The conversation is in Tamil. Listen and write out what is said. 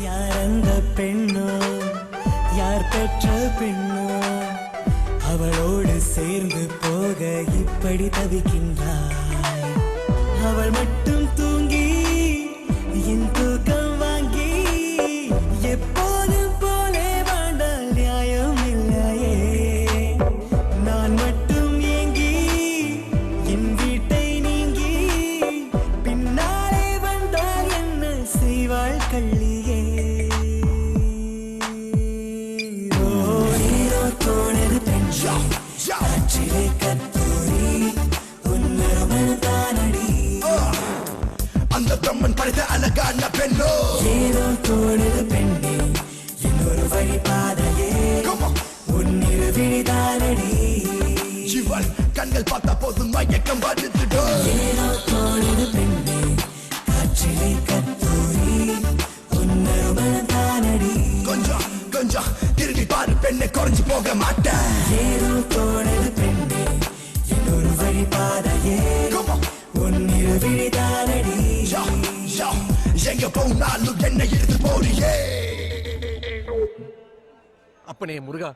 யார் அந்த பெண்ணோ, யார் பெற்ற பெண்ணோ, அவளோடு சேர்ந்து போக இப்படி தவிக்கின்றாய். அவள் மட்டும் தூங்கி என் தூக்கம் வாங்கி எப்போதும் போலே வாழ்ந்தால் நியாயம் இல்லையே. நான் மட்டும் ஏங்கி என் வீட்டை நீங்கி பின்னாலே வந்தால் என்ன செய்வாள் கள்ளியே. ஓரோ தோணது பெண்ணே, காற்றிலே கத்தூரி உன்னருமல் தானடி. அந்த பிரம்மன் படைத்த அழகான பெண்ணோ, ஏதோ தோணுது பெண்ணே, இன்னொரு வழி பாதையே உன்னிரு விழிதானடி. இவள் கண்கள் பார்த்தா போதும் மயக்கம் வருதுடோ. ஏதோ தோணுது பெண்ணே, காற்றிலே கத்தூரி உன்னருமல் தானடி. கொஞ்சம் கொஞ்சம் திரும்பி பாரு பெண்ணை, குறைஞ்சு போக மாட்டேன். ஏதோ தோணுது பெண்ணே, இன்னொரு வழி பாதையே உன்னிரு விழிதானடி. எங்க போனாலும் என்னை எடுத்து போறியே. அப்பனே முருகா,